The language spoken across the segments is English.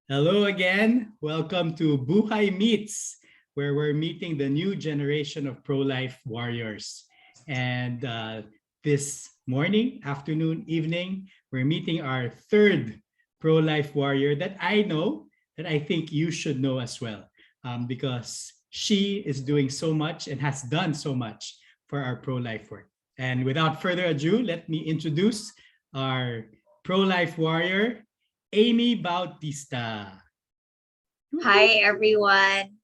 Hello again. Welcome to Buhay Meets, where we're meeting the new generation of pro-life warriors. And this morning, afternoon, evening, we're meeting our third pro-life warrior that I know, that I think you should know as well, because she is doing so much and has done so much for our pro-life work. And without further ado, let me introduce our pro-life warrior, Aimee Bautista. Hi, everyone.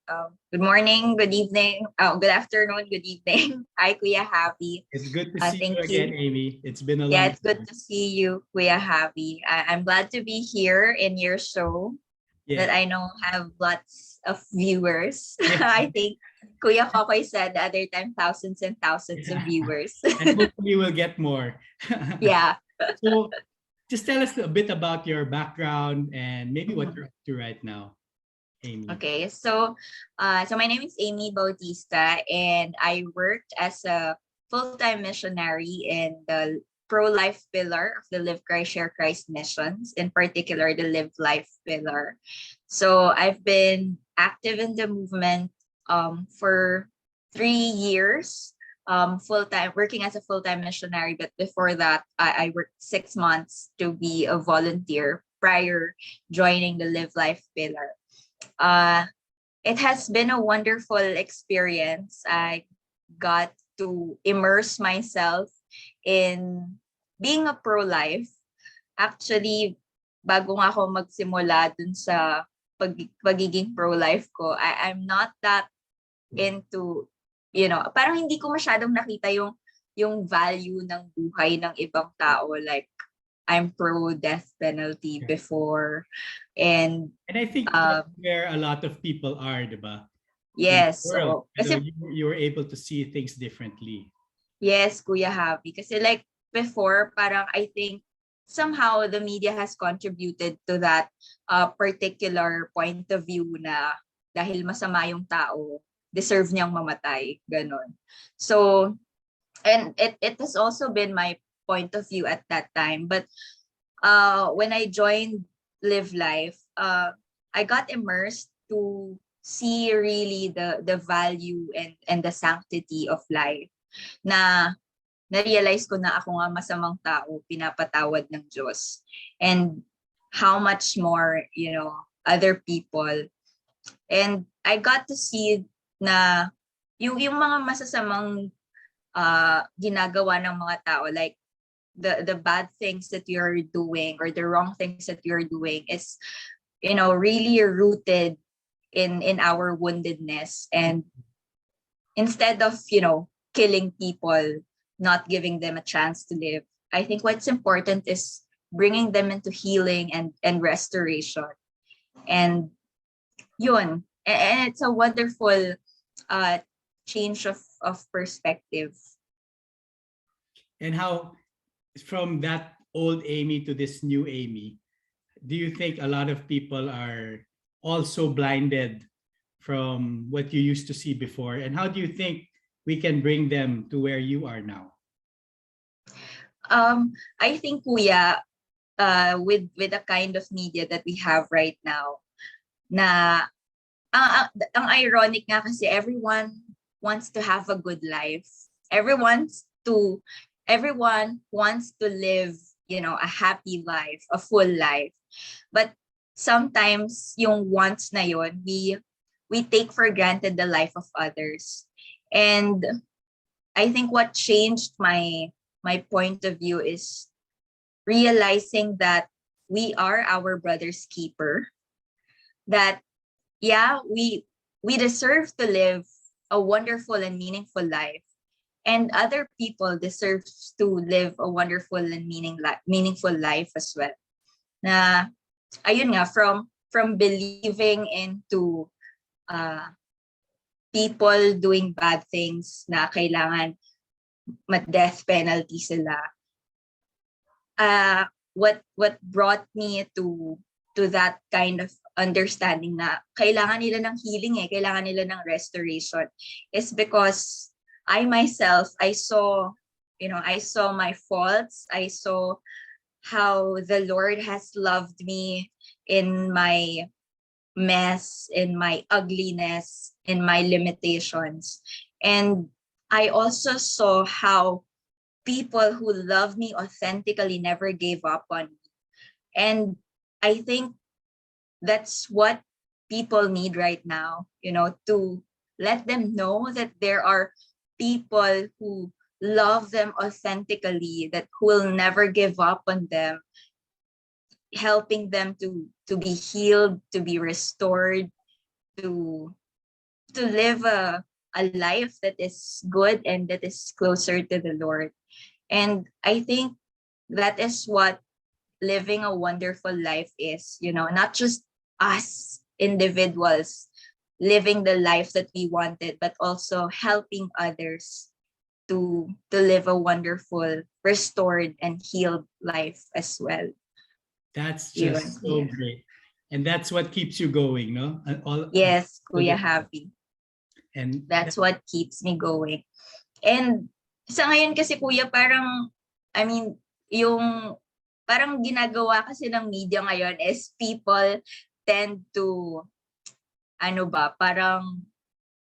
Good morning, good evening, good afternoon, good evening. Hi, Kuya Happy. It's good to see you Thank again, you. Aimee. It's been a Yeah, long it's good time. to see you, Kuya Happy. I'm glad to be here in your show that Yeah. I know have lots of viewers. Yeah. I think Kuya Kokoy said the other time thousands and thousands of Yeah. viewers. And hopefully we'll get more. Yeah. So just tell us a bit about your background and maybe what Mhm. you're up to right now, Aimee. Okay, so my name is Aimee Bautista, and I worked as a full-time missionary in the pro-life pillar of the Live Christ Share Christ missions, in particular the Live Life pillar. So I've been active in the movement for 3 years, full-time working as a full-time missionary. But before that, I worked 6 months to be a volunteer prior joining the Live Life pillar. uh, it has been a wonderful experience. I got to immerse myself in being a pro-life. Actually, bago nga ako magsimula dun sa pagiging pro-life ko, I'm not that into, parang hindi ko masyadong nakita yung value ng buhay ng ibang tao. Like, I'm pro death penalty Yeah. before. And And I think that's um, where a lot of people are, diba? In the yes, world. so Pero kasi you were able to see things differently. yes, Kuya Happy. Kasi like before, parang I think somehow the media has contributed to that particular point of view na dahil masama yung tao, deserve niyang mamatay. Ganon. So, and it has also been my point of view at that time. But when I joined Live Life, I got immersed to see really the value and the sanctity of life, na na-realize ko na ako nga masamang tao, pinapatawad ng Diyos. And how much more, other people. And I got to see na yung mga masasamang ginagawa ng mga tao, like the bad things that you're doing or the wrong things that you're doing is, really rooted in our woundedness. And instead of, killing people, not giving them a chance to live, I think what's important is bringing them into healing and restoration. And yun, and it's a wonderful uh, change of perspective. And how, from that old Aimee to this new Aimee, do you think a lot of people are also blinded from what you used to see before? And how do you think we can bring them to where you are now? I think, Kuya, with the kind of media that we have right now, na ang ironic nga kasi everyone wants to have a good life. Everyone wants to live, a happy life, a full life. But sometimes yung wants na yon, we take for granted the life of others. And I think what changed my point of view is realizing that we are our brother's keeper. That yeah, we deserve to live a wonderful and meaningful life, and other people deserve to live a wonderful and meaningful life as well. Na ayun nga, from believing into uh, people doing bad things na kailangan death penalty sila. What brought me to that kind of understanding na kailangan nila ng healing, kailangan nila ng restoration, is because I myself, I saw my faults, I saw how the Lord has loved me in my mess, in my ugliness, in my limitations. And I also saw how people who love me authentically never gave up on me. And I think that's what people need right now, to let them know that there are people who love them authentically, that who will never give up on them, helping them to be healed, to be restored, to live a life that is good and that is closer to the Lord. And I think that is what living a wonderful life is, not just us individuals living the life that we wanted, but also helping others to live a wonderful, restored, and healed life as well. That's Yun, just so yeah. great. And that's what keeps you going, no? Yes, All Kuya the- Happy. and That's what keeps me going. And sa ngayon kasi Kuya, parang, I mean, yung parang ginagawa kasi ng media ngayon is people tend to, ano ba, parang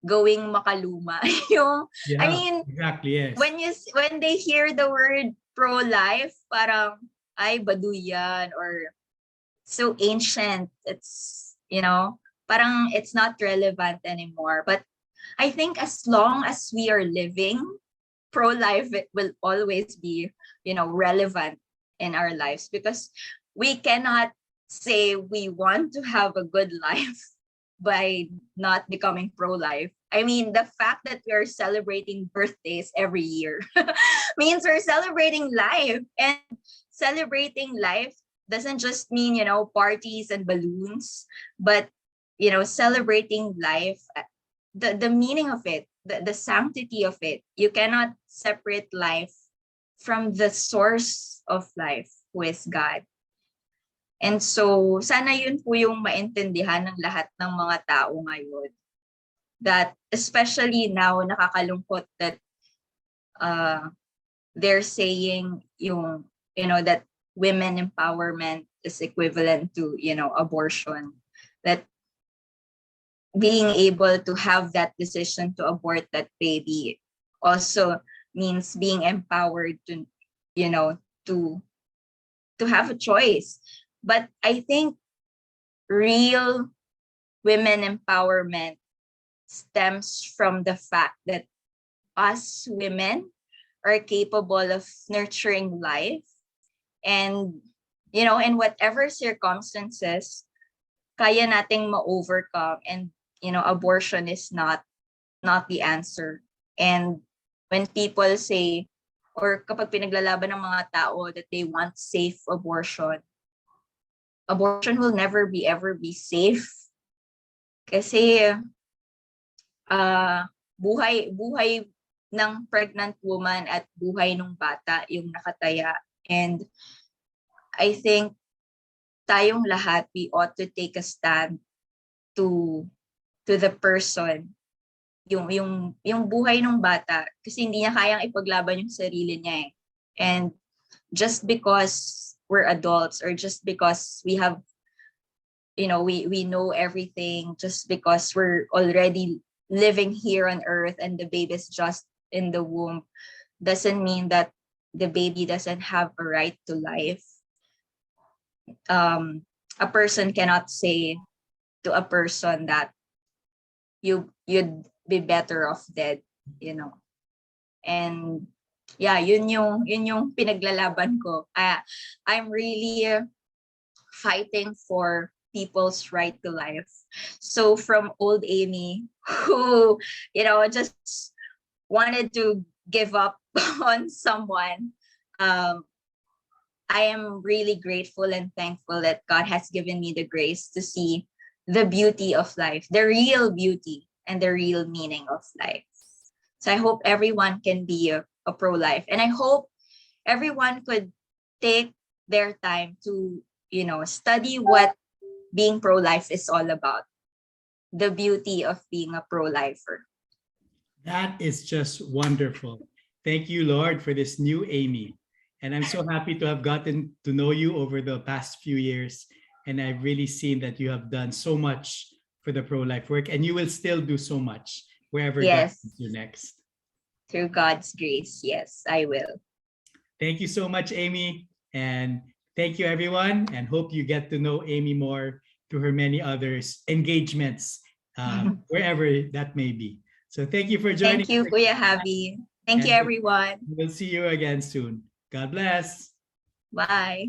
going makaluma. I yeah, mean, exactly, yes. when they hear the word pro-life, parang, ay, baduy yan, or so ancient. It's, parang it's not relevant anymore. But I think as long as we are living, pro-life, it will always be, relevant in our lives, because we cannot say we want to have a good life by not becoming pro-life. I mean, the fact that we are celebrating birthdays every year means we're celebrating life. And celebrating life doesn't just mean, parties and balloons, but, celebrating life, the meaning of it, the sanctity of it. You cannot separate life from the source of life, who is God. And so, sana yun po yung maintindihan ng lahat ng mga tao ngayon. That, especially now, nakakalungkot that they're saying that women empowerment is equivalent to, abortion. That being able to have that decision to abort that baby also means being empowered to, to have a choice. But I think real women empowerment stems from the fact that us women are capable of nurturing life, and, in whatever circumstances, kaya nating ma-overcome, and, abortion is not the answer. And when people say, or kapag pinaglalaban ng mga tao that they want safe abortion, abortion will never ever be safe. Kasi buhay ng pregnant woman at buhay ng bata yung nakataya. And I think tayong lahat, we ought to take a stand to the person, yung buhay ng bata, kasi hindi niya kayang ipaglaban yung sarili niya eh. And just because we're adults, or just because we have, we know everything, just because we're already living here on earth and the baby's just in the womb, doesn't mean that the baby doesn't have a right to life. A person cannot say to a person that you'd be better off dead, And yeah, yun yung pinaglalaban ko. I'm really fighting for people's right to life. So from old Aimee, who, just wanted to give up on someone, I am really grateful and thankful that God has given me the grace to see the beauty of life, the real beauty and the real meaning of life. So I hope everyone can be a pro-life. And I hope everyone could take their time to, study what being pro-life is all about. The beauty of being a pro-lifer. That is just wonderful. Thank you, Lord, for this new Aimee. And I'm so happy to have gotten to know you over the past few years. And I've really seen that you have done so much for the pro-life work, and you will still do so much wherever God Yes, leads you next. through God's grace. Yes, I will. Thank you so much, Aimee. And thank you, everyone. And hope you get to know Aimee more through her many others engagements, wherever that may be. So thank you for joining Thank you, us. Kuya Javi. Thank you, And everyone. we'll see you again soon. God bless. Bye.